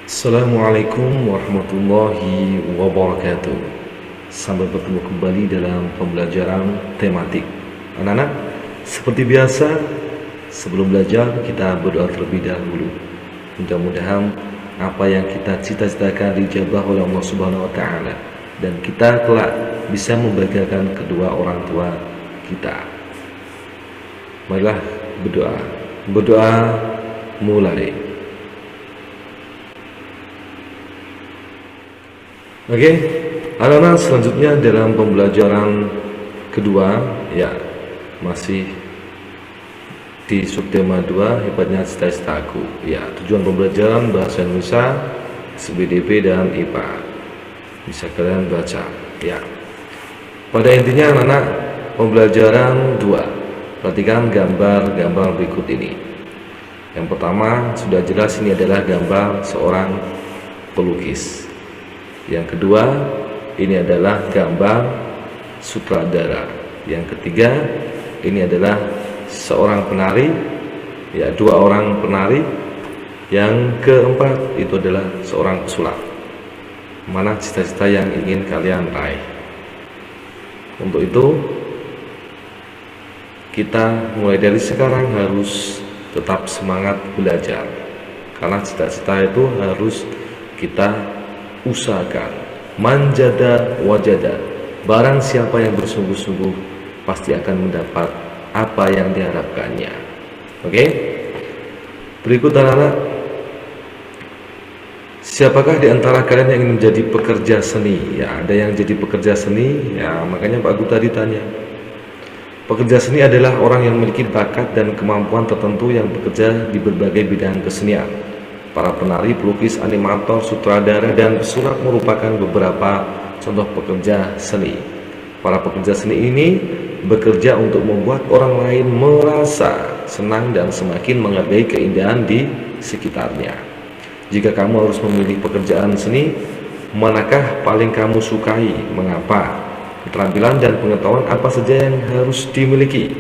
Assalamualaikum warahmatullahi wabarakatuh. Sampai bertemu kembali dalam pembelajaran tematik. Anak-anak, seperti biasa, sebelum belajar kita berdoa terlebih dahulu. Mudah-mudahan apa yang kita cita-citakan dijabah oleh Allah Subhanahu wa taala dan kita kelak bisa membahagiakan kedua orang tua kita. Marilah berdoa. Berdoa mulai. Oke, anak-anak, selanjutnya dalam pembelajaran kedua, ya, masih di subtema 2, hebatnya cita-citaku. Ya, tujuan pembelajaran bahasa Indonesia, SBDP dan IPA. Bisa kalian baca, ya. Pada intinya anak-anak, pembelajaran 2. Perhatikan gambar-gambar berikut ini. Yang pertama, sudah jelas ini adalah gambar seorang pelukis. Yang kedua, ini adalah gambar sutradara. Yang ketiga, ini adalah seorang penari, ya, dua orang penari. Yang keempat, itu adalah seorang pesulap. Mana cita-cita yang ingin kalian raih? Untuk itu, kita mulai dari sekarang harus tetap semangat belajar, karena cita-cita itu harus kita usahakan. Manjada wajada, barang siapa yang bersungguh-sungguh pasti akan mendapat apa yang diharapkannya. Oke? Berikut anak-anak, siapakah di antara kalian yang ingin menjadi pekerja seni? Ya, ada yang jadi pekerja seni, ya, makanya Pak Guru tadi tanya. Pekerja seni adalah orang yang memiliki bakat dan kemampuan tertentu yang bekerja di berbagai bidang kesenian. Para penari, pelukis, animator, sutradara, dan pesulap merupakan beberapa contoh pekerja seni. Para pekerja seni ini bekerja untuk membuat orang lain merasa senang dan semakin menghargai keindahan di sekitarnya. Jika kamu harus memilih pekerjaan seni, manakah paling kamu sukai? Mengapa? Keterampilan dan pengetahuan apa saja yang harus dimiliki?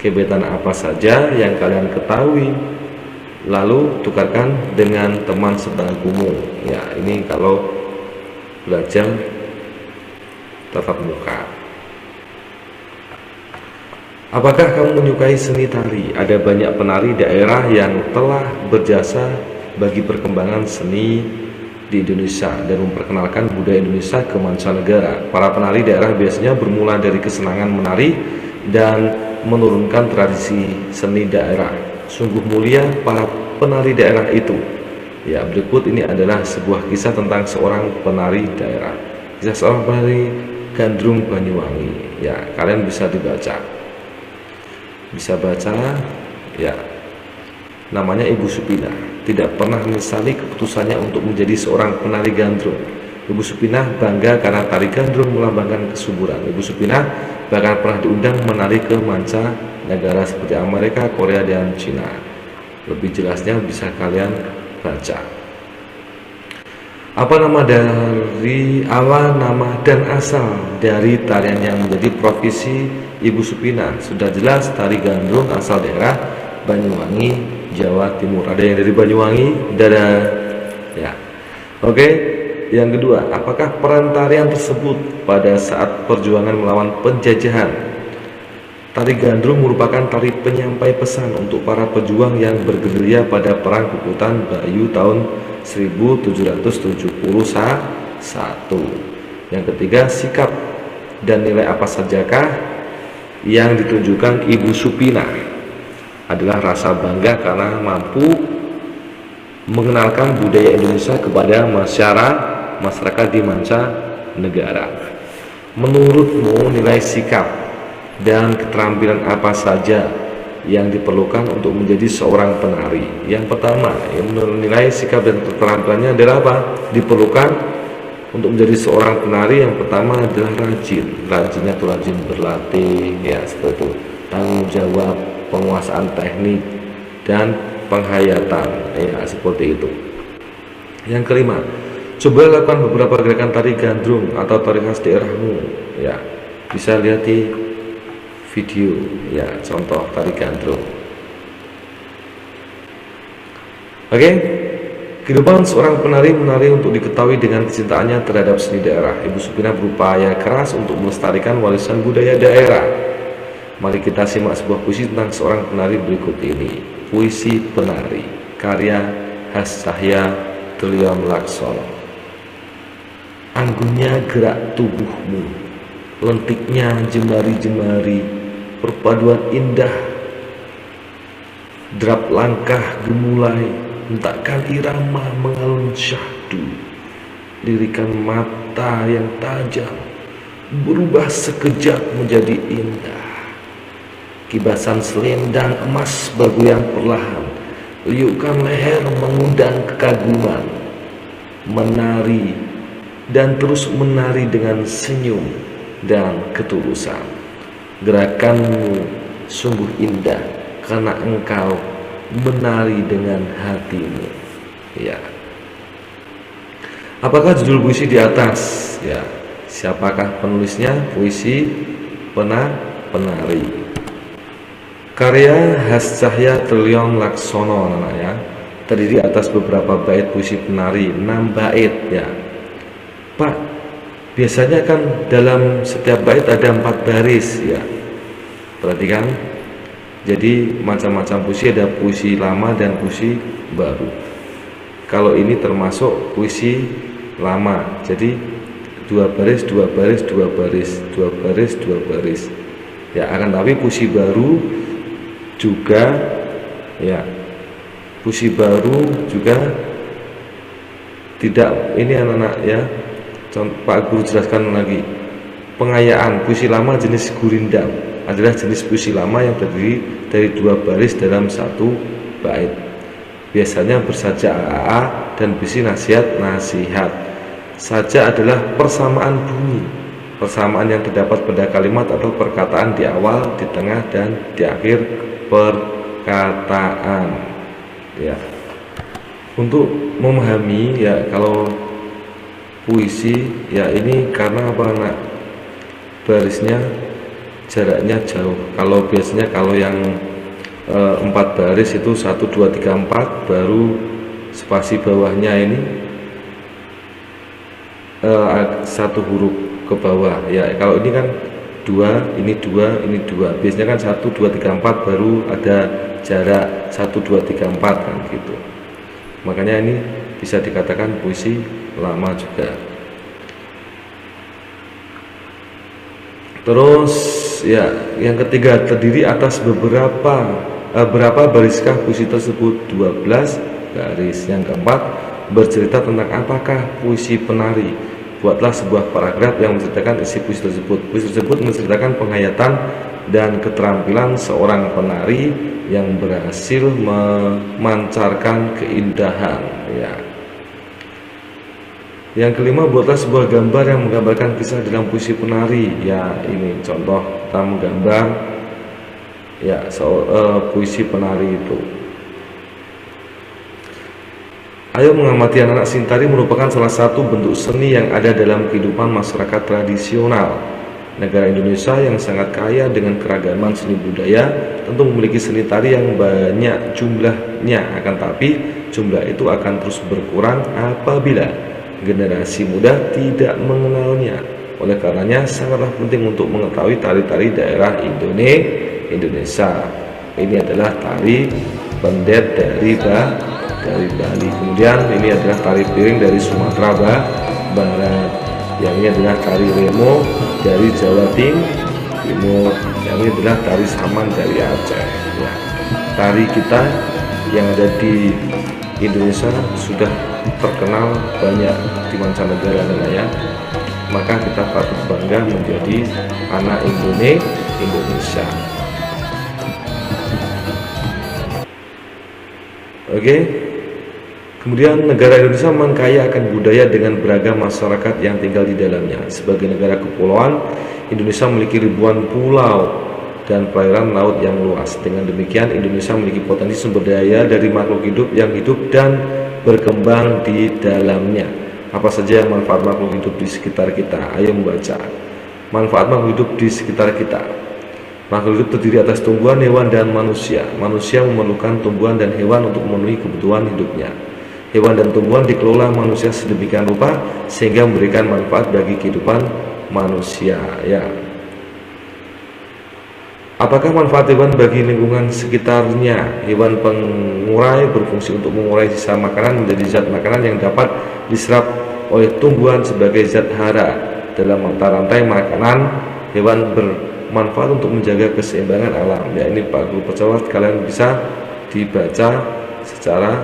Kegiatan apa saja yang kalian ketahui? Lalu tukarkan dengan teman sebangkumu. Ya, ini kalau belajar tatap muka. Apakah kamu menyukai seni tari? Ada banyak penari daerah yang telah berjasa bagi perkembangan seni di Indonesia dan memperkenalkan budaya Indonesia ke mancanegara. Para penari daerah biasanya bermula dari kesenangan menari dan menurunkan tradisi seni daerah. Sungguh mulia para penari daerah itu. Ya, berikut ini adalah sebuah kisah tentang seorang penari daerah. Kisah seorang penari gandrung Banyuwangi. Ya, kalian bisa dibaca. Bisa baca, ya. Namanya Ibu Supinah. Tidak pernah menyesali keputusannya untuk menjadi seorang penari gandrung. Ibu Supinah bangga karena tari gandrung melambangkan kesuburan. Ibu Supinah bahkan pernah diundang menari ke manca negara seperti Amerika, Korea, dan Cina. Lebih jelasnya bisa kalian baca. Apa nama dan asal dari tarian yang menjadi profesi Ibu Supinah? Sudah jelas, tari gandrung asal daerah Banyuwangi, Jawa Timur. Ada yang dari Banyuwangi? Ada, ya. Oke. Yang kedua, apakah peran tarian tersebut pada saat perjuangan melawan penjajahan? Tari gandrung merupakan tari penyampai pesan untuk para pejuang yang bergerilya pada Perang Kukutan Bayu tahun 1771. Yang ketiga, sikap dan nilai apa sajakah yang ditunjukkan Ibu Supinah? Adalah rasa bangga karena mampu mengenalkan budaya Indonesia kepada masyarakat di mancanegara. Menurutmu nilai sikap dan keterampilan apa saja yang diperlukan untuk menjadi seorang penari? Yang pertama, nilai sikap dan keterampilannya adalah apa? Diperlukan untuk menjadi seorang penari. Yang pertama adalah rajin. Rajinnya itu rajin berlatih, ya, seperti itu. Tanggung jawab, penguasaan teknik, dan penghayatan, ya, seperti itu. Yang kelima, coba lakukan beberapa gerakan tari gandrung atau tari khas daerahmu. Ya, bisa lihat di video, ya, contoh tari gandrung. Oke, Kehidupan seorang penari menari untuk diketahui dengan kecintaannya terhadap seni daerah. Ibu Supina berupaya keras untuk melestarikan warisan budaya daerah. Mari kita simak sebuah puisi tentang seorang penari berikut ini. Puisi Penari, karya Has Cahya Trillium Laksono. Anggunnya gerak tubuhmu, lentiknya jemari-jemari, perpaduan indah, derap langkah gemulai, hentakkan irama mengalun syahdu, lirikan mata yang tajam berubah sekejap menjadi indah. Kibasan selendang emas bergoyang perlahan, liukan leher mengundang kekaguman. Menari dan terus menari dengan senyum dan ketulusan. Gerakanmu sungguh indah karena engkau menari dengan hatimu. Ya. Apakah judul puisi di atas? Ya. Siapakah penulisnya? Puisi Penari. Karya Has Cahya Trillium Laksono namanya. Terdiri atas beberapa bait puisi penari, 6 bait ya. Pak, biasanya kan dalam setiap bait ada 4 baris ya. Perhatikan. Jadi macam-macam puisi, ada puisi lama dan puisi baru. Kalau ini termasuk puisi lama. Jadi 2 baris, 2 baris, 2 baris, 2 baris, 2 baris. Ya, akan tapi puisi baru juga ya. Puisi baru juga tidak, ini anak-anak ya. Pak Guru jelaskan lagi. Pengayaan puisi lama jenis gurindam adalah jenis puisi lama yang terdiri dari 2 baris dalam 1 bait. Biasanya bersaja AA dan puisi nasihat. Saja adalah persamaan bunyi, persamaan yang terdapat pada kalimat atau perkataan di awal, di tengah, dan di akhir perkataan. Ya. Untuk memahami ya, kalau puisi ya ini karena apa anak, barisnya jaraknya jauh. Kalau biasanya kalau yang 4 baris itu 1, 2, 3, 4, baru spasi bawahnya ini 1 huruf ke bawah ya. Kalau ini kan 2, ini 2, ini 2. Biasanya kan 1, 2, 3, 4 baru ada jarak 1, 2, 3, 4 kan gitu. Makanya ini bisa dikatakan puisi lama juga. Terus ya, yang ketiga, terdiri atas berapa bariskah puisi tersebut? 12 baris. Yang keempat, bercerita tentang apakah puisi penari? Buatlah sebuah paragraf yang menceritakan isi puisi tersebut. Puisi tersebut menceritakan penghayatan dan keterampilan seorang penari yang berhasil memancarkan keindahan ya. Yang kelima, buatlah sebuah gambar yang menggambarkan kisah dalam puisi penari. Ya, ini contoh kita menggambar ya puisi penari itu. Ayo mengamati anak-anak sintari merupakan salah satu bentuk seni yang ada dalam kehidupan masyarakat tradisional. Negara Indonesia yang sangat kaya dengan keragaman seni budaya tentu memiliki seni tari yang banyak jumlahnya, akan tapi jumlah itu akan terus berkurang apabila generasi muda tidak mengenalnya. Oleh karenanya sangatlah penting untuk mengetahui tari-tari daerah Indonesia. Ini adalah tari pendet dari Bali. Kemudian ini adalah tari piring dari Sumatera Barat. Yang ini adalah tari remo dari Jawa Timur. Yang ini adalah tari saman dari Aceh. Ya. Tari kita yang ada di Indonesia sudah terkenal banyak di mancanegara ya. Maka kita patut bangga menjadi anak Indonesia. Oke. Kemudian negara Indonesia memang kaya akan budaya dengan beragam masyarakat yang tinggal di dalamnya. Sebagai negara kepulauan, Indonesia memiliki ribuan pulau dan perairan laut yang luas. Dengan demikian, Indonesia memiliki potensi sumber daya dari makhluk hidup yang hidup dan berkembang di dalamnya. Apa saja yang manfaat makhluk hidup di sekitar kita? Ayo membaca. Manfaat makhluk hidup di sekitar kita. Makhluk hidup terdiri atas tumbuhan, hewan, dan manusia. Manusia memerlukan tumbuhan dan hewan untuk memenuhi kebutuhan hidupnya. hewan dan tumbuhan dikelola manusia sedemikian rupa sehingga memberikan manfaat bagi kehidupan manusia. Ya. Apakah manfaat hewan bagi lingkungan sekitarnya? Hewan pengurai berfungsi untuk mengurai sisa makanan menjadi zat makanan yang dapat diserap oleh tumbuhan sebagai zat hara dalam mata rantai makanan. Hewan bermanfaat untuk menjaga keseimbangan alam. Ya, ini Pak Guru Pesawat, kalian bisa dibaca secara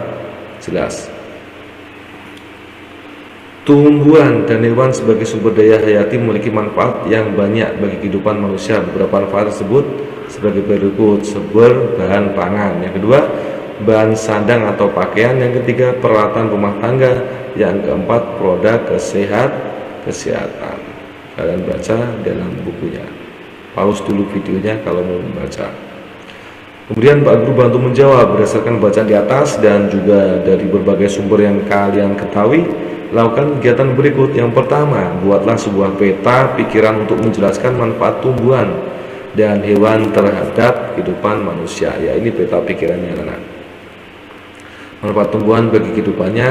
jelas. Tumbuhan dan hewan sebagai sumber daya hayati memiliki manfaat yang banyak bagi kehidupan manusia. Beberapa manfaat tersebut sebagai berikut: sumber bahan pangan. Yang kedua, bahan sandang atau pakaian. Yang ketiga, peralatan rumah tangga. Yang keempat, produk kesehatan. Kalian baca dalam bukunya. Pause dulu videonya kalau mau membaca. Kemudian Pak Guru bantu menjawab berdasarkan bacaan di atas dan juga dari berbagai sumber yang kalian ketahui. Lakukan kegiatan berikut. Yang pertama, buatlah sebuah peta pikiran untuk menjelaskan manfaat tumbuhan dan hewan terhadap kehidupan manusia. Ya, ini peta pikirannya anak. Manfaat tumbuhan bagi kehidupannya: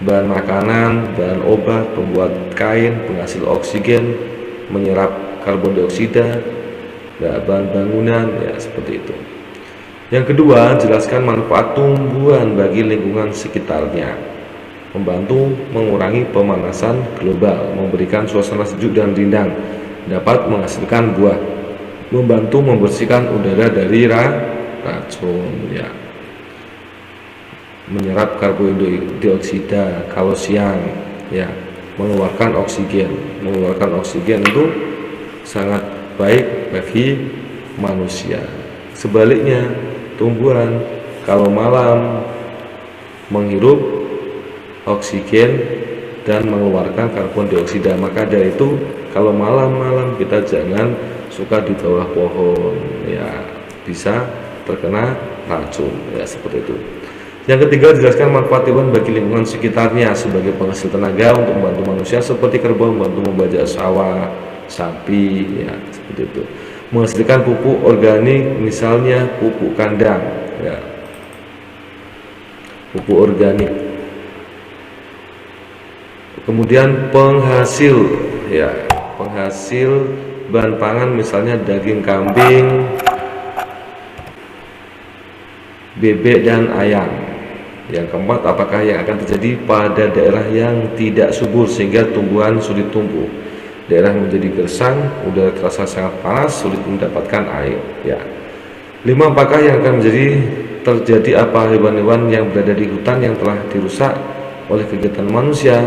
bahan makanan, bahan obat, pembuat kain, penghasil oksigen, menyerap karbon dioksida, bahan bangunan, ya seperti itu. Yang kedua, jelaskan manfaat tumbuhan bagi lingkungan sekitarnya. Membantu mengurangi pemanasan global, memberikan suasana sejuk dan rindang, dapat menghasilkan buah, membantu membersihkan udara dari racun, ya, menyerap karbon dioksida kalau siang, ya, mengeluarkan oksigen. Mengeluarkan oksigen itu sangat baik bagi manusia. Sebaliknya, tumbuhan kalau malam menghirup oksigen dan mengeluarkan karbon dioksida. Maka dari itu kalau malam-malam kita jangan suka di bawah pohon, ya, bisa terkena racun, ya seperti itu. Yang ketiga, jelaskan manfaat hewan bagi lingkungan sekitarnya sebagai penghasil tenaga untuk membantu manusia seperti kerbau membantu membajak sawah, sapi, ya seperti itu. Menghasilkan pupuk organik, misalnya pupuk kandang, ya, pupuk organik. Kemudian penghasil, ya, penghasil bahan pangan, misalnya daging kambing, bebek dan ayam. Yang keempat, apakah yang akan terjadi pada daerah yang tidak subur sehingga tumbuhan sulit tumbuh? Daerah menjadi gersang, udara terasa sangat panas, sulit mendapatkan air, ya. 5. Apakah yang akan terjadi apa hewan-hewan yang berada di hutan yang telah dirusak oleh kegiatan manusia?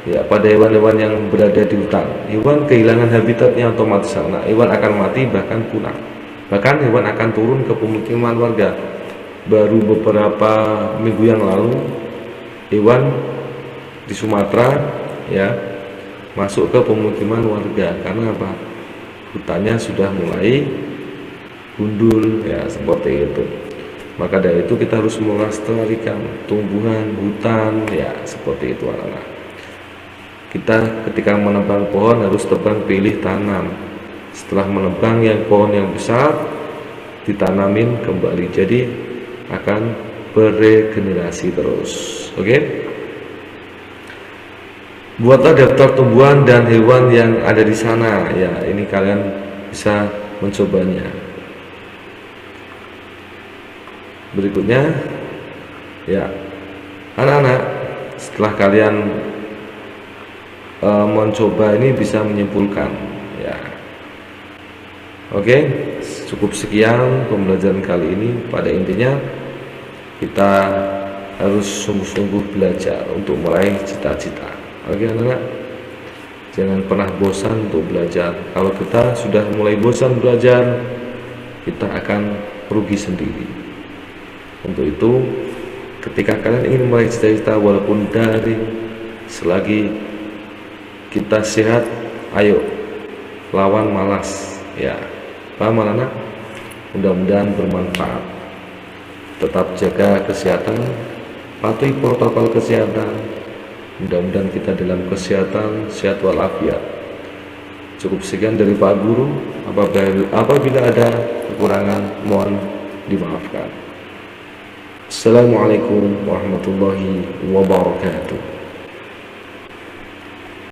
Ya, pada hewan-hewan yang berada di hutan, hewan kehilangan habitatnya otomatis, hewan akan mati bahkan punah. Bahkan hewan akan turun ke pemukiman warga. Baru beberapa minggu yang lalu, hewan di Sumatera, ya, masuk ke pemukiman warga karena apa? Hutannya sudah mulai gundul, ya seperti itu. Maka dari itu kita harus melestarikan tumbuhan, hutan, ya seperti itu anak-anak. Kita ketika menebang pohon harus tebang pilih tanam. Setelah menebang yang pohon yang besar ditanamin kembali, jadi akan beregenerasi terus. Oke? Buatlah daftar tumbuhan dan hewan yang ada di sana. Ya, ini kalian bisa mencobanya. Berikutnya, ya, anak-anak, setelah kalian mencoba ini bisa menyimpulkan, ya. Oke, cukup sekian pembelajaran kali ini. Pada intinya kita harus sungguh-sungguh belajar untuk meraih cita-cita. Oke anak-anak, jangan pernah bosan untuk belajar. Kalau kita sudah mulai bosan belajar, kita akan rugi sendiri. Untuk itu, ketika kalian ingin meraih cita-cita walaupun daring, selagi kita sehat, ayo lawan malas, ya. Paham anak-anak? Mudah-mudahan bermanfaat. Tetap jaga kesehatan, patuhi protokol kesehatan. Mudah-mudahan kita dalam kesehatan, sehat walafiat. Cukup sekian dari Pak Guru. Apabila ada kekurangan, mohon dimaafkan. Assalamualaikum warahmatullahi wabarakatuh.